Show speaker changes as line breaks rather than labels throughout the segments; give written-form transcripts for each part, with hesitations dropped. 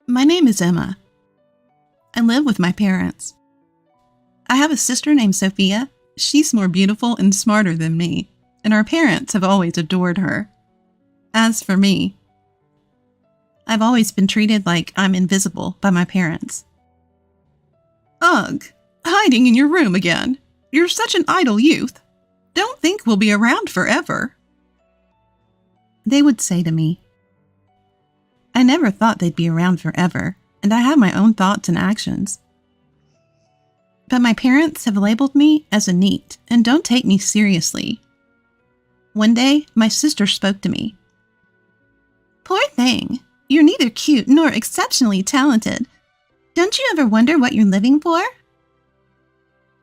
My name is Emma. I live with my parents. I have a sister named Sophia. She's more beautiful and smarter than me, and our parents have always adored her. As for me, I've always been treated like I'm invisible by my parents. Ugh, hiding in your room again. You're such an idle youth. Don't think we'll be around forever. They would say to me. I never thought they'd be around forever, and I have my own thoughts and actions. But my parents have labeled me as a NEET and don't take me seriously. One day, my sister spoke to me. Poor thing, you're neither cute nor exceptionally talented. Don't you ever wonder what you're living for?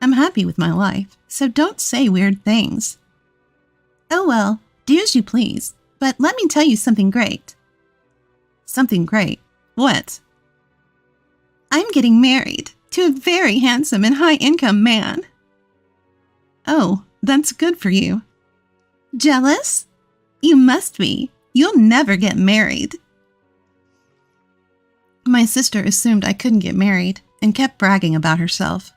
I'm happy with my life, so don't say weird things. Oh well, do as you please, but let me tell you something great. Something great? What? I'm getting married to a very handsome and high-income man. Oh, that's good for you. Jealous? You must be. You'll never get married. My sister assumed I couldn't get married and kept bragging about herself.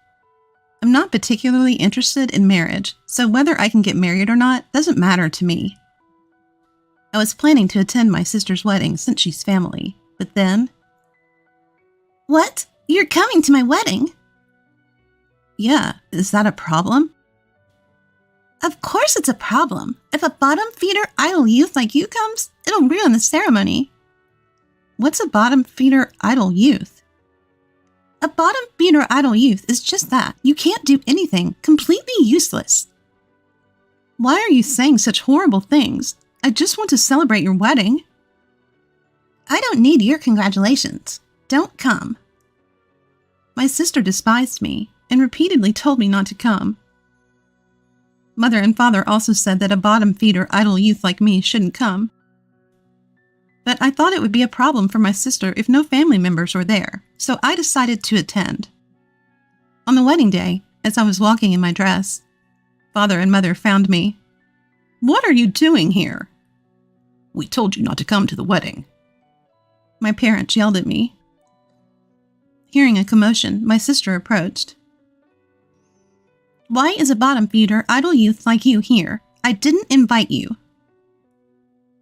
I'm not particularly interested in marriage, so whether I can get married or not doesn't matter to me. I was planning to attend my sister's wedding since she's family, but then... What? You're coming to my wedding? Yeah, is that a problem? Of course it's a problem. If a bottom-feeder idle youth like you comes, it'll ruin the ceremony. What's a bottom-feeder idle youth? A bottom-feeder idle youth is just that. You can't do anything. Completely useless. Why are you saying such horrible things? I just want to celebrate your wedding. I don't need your congratulations. Don't come. My sister despised me and repeatedly told me not to come. Mother and father also said that a bottom-feeder idle youth like me shouldn't come. But I thought it would be a problem for my sister if no family members were there, so I decided to attend. On the wedding day, as I was walking in my dress, father and mother found me. What are you doing here? We told you not to come to the wedding. My parents yelled at me. Hearing a commotion, my sister approached. Why is a bottom-feeder idle youth like you here? I didn't invite you.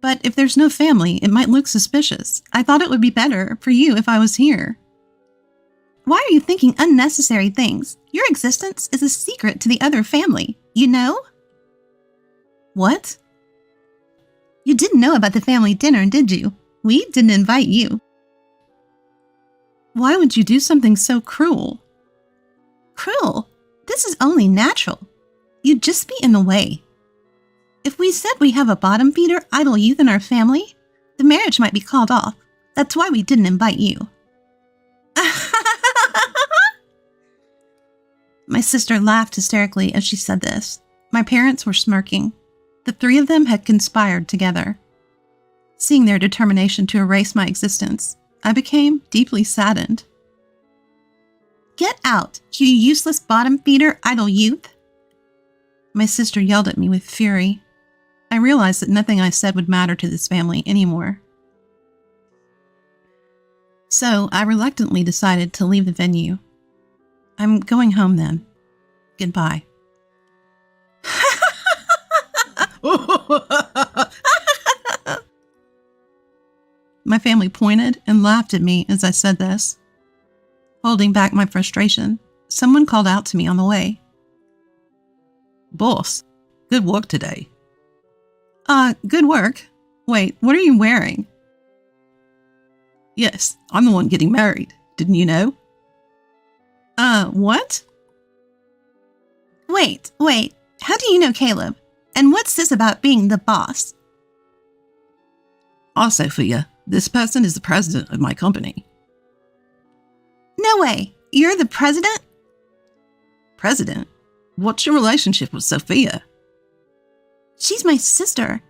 But if there's no family, it might look suspicious. I thought it would be better for you if I was here. Why are you thinking unnecessary things? Your existence is a secret to the other family, you know? What? You didn't know about the family dinner, did you? We didn't invite you. Why would you do something so cruel? Cruel? This is only natural. You'd just be in the way. If we said we have a bottom-feeder idle youth in our family, the marriage might be called off. That's why we didn't invite you. My sister laughed hysterically as she said this. My parents were smirking. The three of them had conspired together. Seeing their determination to erase my existence, I became deeply saddened. Get out, you useless bottom-feeder idle youth! My sister yelled at me with fury. I realized that nothing I said would matter to this family anymore. So I reluctantly decided to leave the venue. I'm going home then. Goodbye. My family pointed and laughed at me as I said this. Holding back my frustration, someone called out to me on the way. Boss, good work today. Good work. Wait, what are you wearing? Yes, I'm the one getting married. Didn't you know? What? Wait. How do you know Caleb? And what's this about being the boss? Sophia, this person is the president of my company. No way. You're the president? President? What's your relationship with Sophia? She's my sister.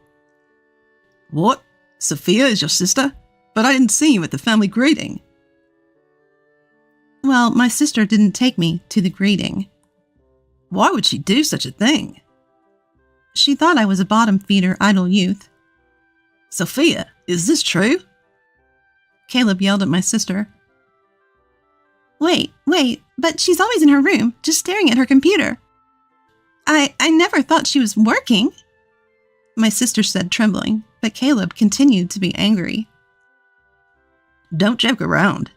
What? Sophia is your sister? But I didn't see you at the family greeting. Well, my sister didn't take me to the greeting. Why would she do such a thing? She thought I was a bottom-feeder idle youth. Sophia, is this true? Caleb yelled at my sister. Wait, but she's always in her room, just staring at her computer. I never thought she was working, my sister said, trembling, but Caleb continued to be angry. Don't joke around.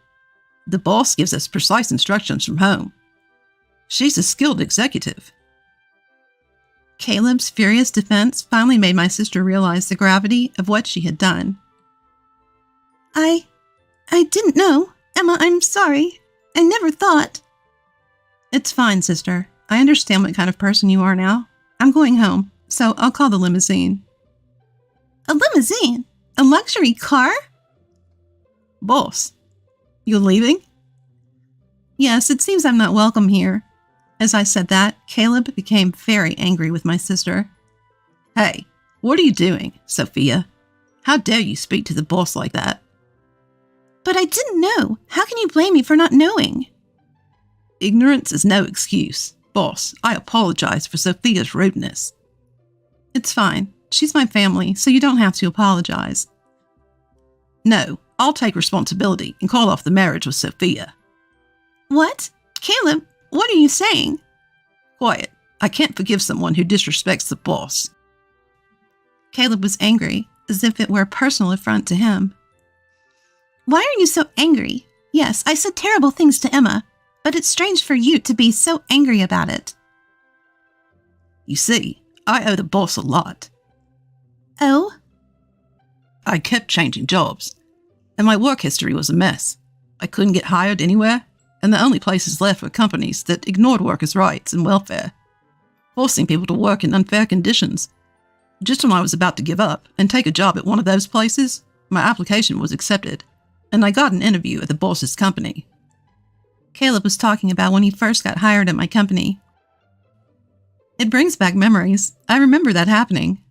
The boss gives us precise instructions from home. She's a skilled executive. Caleb's furious defense finally made my sister realize the gravity of what she had done. I didn't know. Emma, I'm sorry. I never thought. It's fine, sister. I understand what kind of person you are now. I'm going home, so I'll call the limousine. A limousine? A luxury car? Boss, you leaving? Yes, it seems I'm not welcome here. As I said that, Caleb became very angry with my sister. Hey, what are you doing, Sophia? How dare you speak to the boss like that? But I didn't know. How can you blame me for not knowing? Ignorance is no excuse. Boss, I apologize for Sophia's rudeness. It's fine. She's my family, so you don't have to apologize. No, I'll take responsibility and call off the marriage with Sophia. What? Caleb, what are you saying? Quiet. I can't forgive someone who disrespects the boss. Caleb was angry, as if it were a personal affront to him. Why are you so angry? Yes, I said terrible things to Emma, but it's strange for you to be so angry about it. You see, I owe the boss a lot. Oh? I kept changing jobs, and my work history was a mess. I couldn't get hired anywhere, and the only places left were companies that ignored workers' rights and welfare, forcing people to work in unfair conditions. Just when I was about to give up and take a job at one of those places, my application was accepted, and I got an interview at the boss's company. Caleb was talking about when he first got hired at my company. It brings back memories. I remember that happening.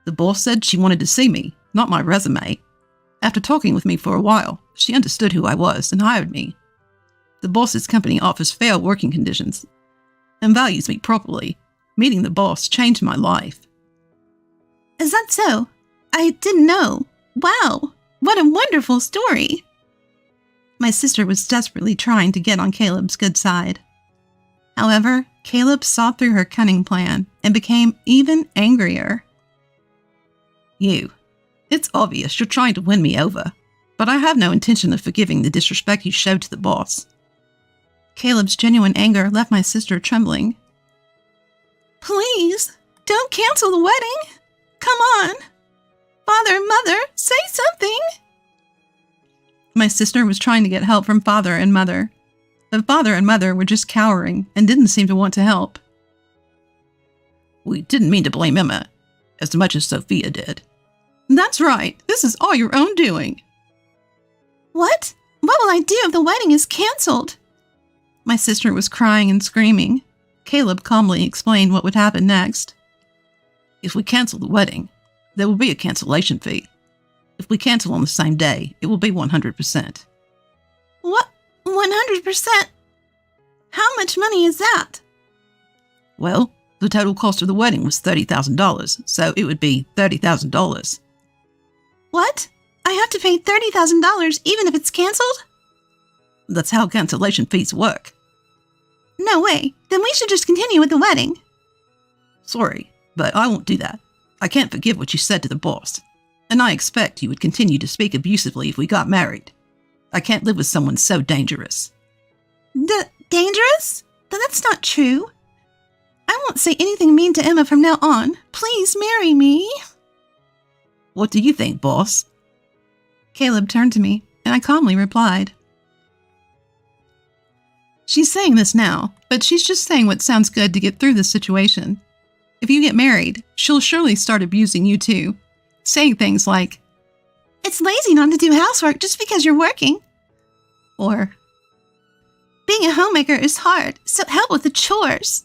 The boss said she wanted to see me, not my resume. After talking with me for a while, she understood who I was and hired me. The boss's company offers fair working conditions and values me properly. Meeting the boss changed my life. Is that so? I didn't know. Wow, what a wonderful story. My sister was desperately trying to get on Caleb's good side. However, Caleb saw through her cunning plan and became even angrier. It's obvious you're trying to win me over, but I have no intention of forgiving the disrespect you showed to the boss. Caleb's genuine anger left my sister trembling. Please, don't cancel the wedding. Come on. Father and Mother, say something. My sister was trying to get help from Father and Mother. The Father and Mother were just cowering and didn't seem to want to help. We didn't mean to blame Emma as much as Sophia did. That's right. This is all your own doing. What? What will I do if the wedding is canceled? My sister was crying and screaming. Caleb calmly explained what would happen next. If we cancel the wedding, there will be a cancellation fee. If we cancel on the same day, it will be 100%. What? 100%? How much money is that? Well, the total cost of the wedding was $30,000, so it would be $30,000. What? I have to pay $30,000 even if it's canceled? That's how cancellation fees work. No way. Then we should just continue with the wedding. Sorry, but I won't do that. I can't forgive what you said to the boss, and I expect you would continue to speak abusively if we got married. I can't live with someone so dangerous. Dangerous? That's not true. I won't say anything mean to Emma from now on. Please marry me. What do you think, boss? Caleb turned to me, and I calmly replied. She's saying this now, but she's just saying what sounds good to get through this situation. If you get married, she'll surely start abusing you too, saying things like, "It's lazy not to do housework just because you're working." Or, "Being a homemaker is hard, so help with the chores."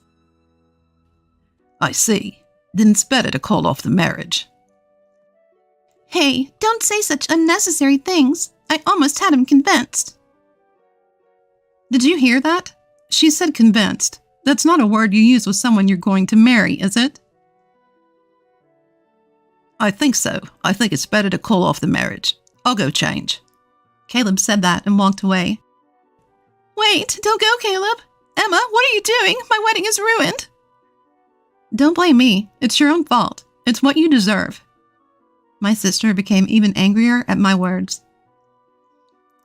I see. Then it's better to call off the marriage. Hey, don't say such unnecessary things. I almost had him convinced. Did you hear that? She said convinced. That's not a word you use with someone you're going to marry, is it? I think so. I think it's better to call off the marriage. I'll go change. Caleb said that and walked away. Wait, don't go, Caleb. Emma, what are you doing? My wedding is ruined. Don't blame me. It's your own fault. It's what you deserve. My sister became even angrier at my words.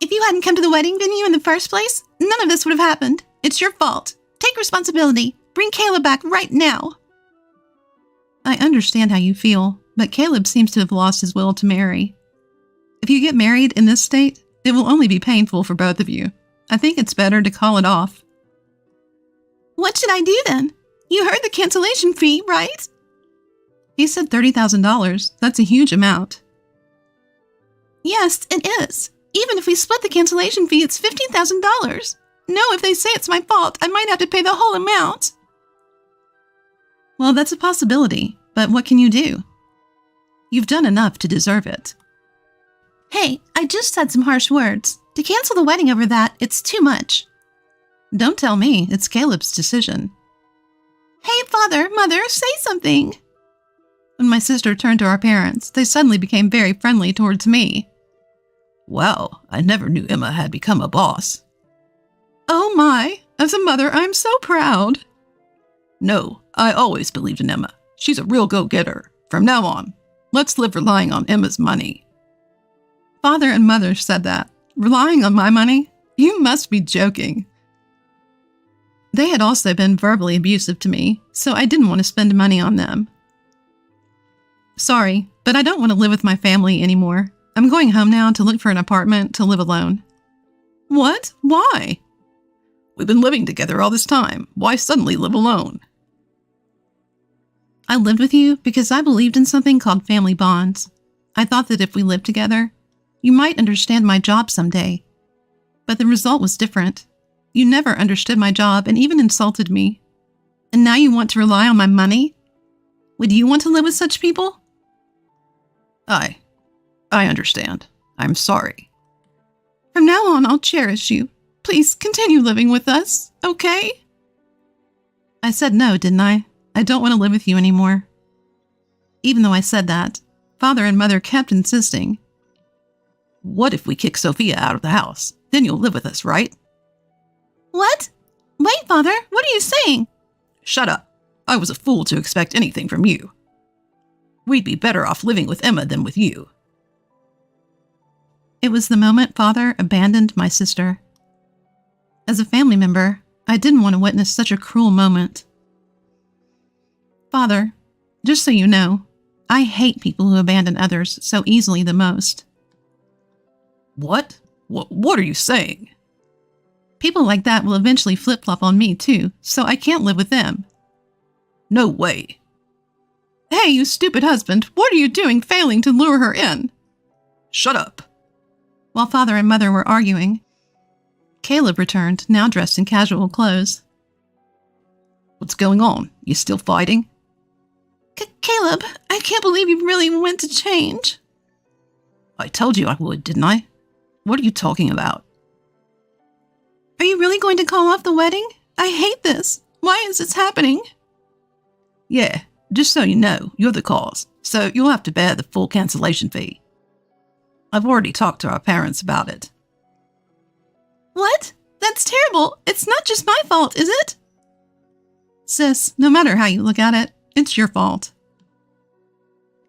If you hadn't come to the wedding venue in the first place, none of this would have happened. It's your fault. Take responsibility. Bring Caleb back right now. I understand how you feel, but Caleb seems to have lost his will to marry. If you get married in this state, it will only be painful for both of you. I think it's better to call it off. What should I do then? You heard the cancellation fee, right? He said $30,000. That's a huge amount. Yes, it is. Even if we split the cancellation fee, it's $15,000. No, if they say it's my fault, I might have to pay the whole amount. Well, that's a possibility, but what can you do? You've done enough to deserve it. Hey, I just said some harsh words. To cancel the wedding over that, it's too much. Don't tell me. It's Caleb's decision. Hey, Father, Mother, say something. When my sister turned to our parents, they suddenly became very friendly towards me. Wow, I never knew Emma had become a boss. Oh my, as a mother, I'm so proud. No, I always believed in Emma. She's a real go-getter. From now on, let's live relying on Emma's money. Father and Mother said that. Relying on my money? You must be joking. They had also been verbally abusive to me, so I didn't want to spend money on them. Sorry, but I don't want to live with my family anymore. I'm going home now to look for an apartment to live alone. What? Why? We've been living together all this time. Why suddenly live alone? I lived with you because I believed in something called family bonds. I thought that if we lived together, you might understand my job someday. But the result was different. You never understood my job and even insulted me. And now you want to rely on my money? Would you want to live with such people? I understand. I'm sorry. From now on, I'll cherish you. Please continue living with us, okay? I said no, didn't I? I don't want to live with you anymore. Even though I said that, Father and Mother kept insisting. What if we kick Sophia out of the house? Then you'll live with us, right? What? Wait, Father, what are you saying? Shut up. I was a fool to expect anything from you. We'd be better off living with Emma than with you. It was the moment Father abandoned my sister. As a family member, I didn't want to witness such a cruel moment. Father, just so you know, I hate people who abandon others so easily the most. What? What are you saying? People like that will eventually flip-flop on me too, so I can't live with them. No way. Hey, you stupid husband, what are you doing failing to lure her in? Shut up. While Father and Mother were arguing, Caleb returned, now dressed in casual clothes. What's going on? You still fighting? Caleb, I can't believe you really went to change. I told you I would, didn't I? What are you talking about? Are you really going to call off the wedding? I hate this. Why is this happening? Yeah, just so you know, you're the cause, so you'll have to bear the full cancellation fee. I've already talked to our parents about it. What? That's terrible. It's not just my fault, is it? Sis, no matter how you look at it, it's your fault.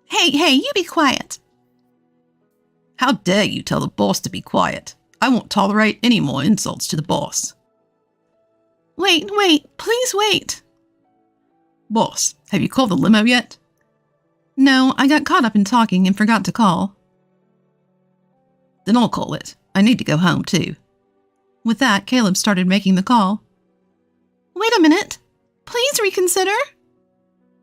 Hey, you be quiet. How dare you tell the boss to be quiet? I won't tolerate any more insults to the boss. Wait, please wait. Boss, have you called the limo yet? No, I got caught up in talking and forgot to call. Then I'll call it. I need to go home too. With that, Caleb started making the call. Wait a minute. Please reconsider.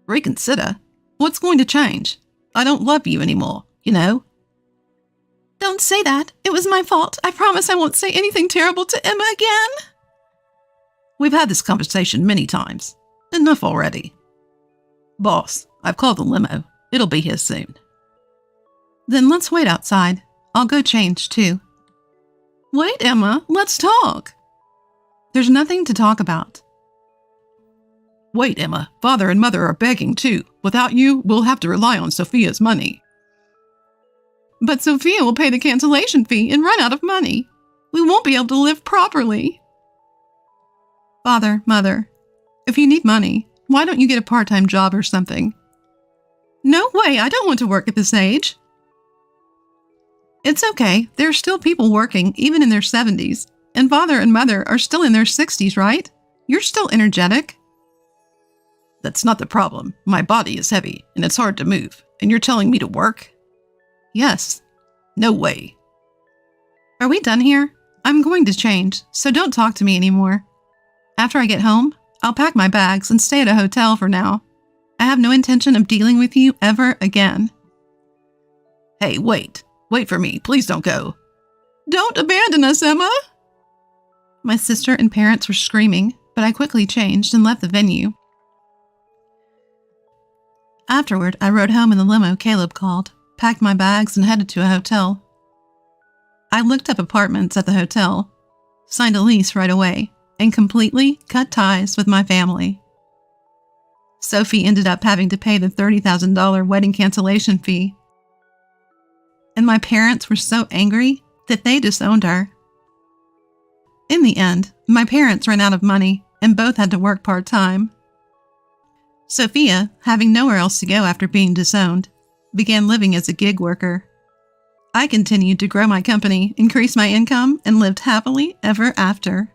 Reconsider? What's going to change? I don't love you anymore, you know? Don't say that. It was my fault. I promise I won't say anything terrible to Emma again. We've had this conversation many times. Enough already. Boss, I've called the limo. It'll be here soon. Then let's wait outside. I'll go change too. Wait, Emma, let's talk. There's nothing to talk about. Wait, Emma, Father and Mother are begging too. Without you, we'll have to rely on Sophia's money. But Sophia will pay the cancellation fee and run out of money. We won't be able to live properly. Father, Mother, if you need money, why don't you get a part-time job or something? No way, I don't want to work at this age. It's okay, there are still people working, even in their 70s. And Father and Mother are still in their 60s, right? You're still energetic. That's not the problem. My body is heavy, and it's hard to move. And you're telling me to work? Yes. No way. Are we done here? I'm going to change, so don't talk to me anymore. After I get home, I'll pack my bags and stay at a hotel for now. I have no intention of dealing with you ever again. Hey, wait. Wait for me. Please don't go. Don't abandon us, Emma! My sister and parents were screaming, but I quickly changed and left the venue. Afterward, I rode home in the limo Caleb called, packed my bags, and headed to a hotel. I looked up apartments at the hotel, signed a lease right away, and completely cut ties with my family. Sophie ended up having to pay the $30,000 wedding cancellation fee. And my parents were so angry that they disowned her. In the end, my parents ran out of money and both had to work part-time. Sophia, having nowhere else to go after being disowned, began living as a gig worker. I continued to grow my company, increase my income, and lived happily ever after.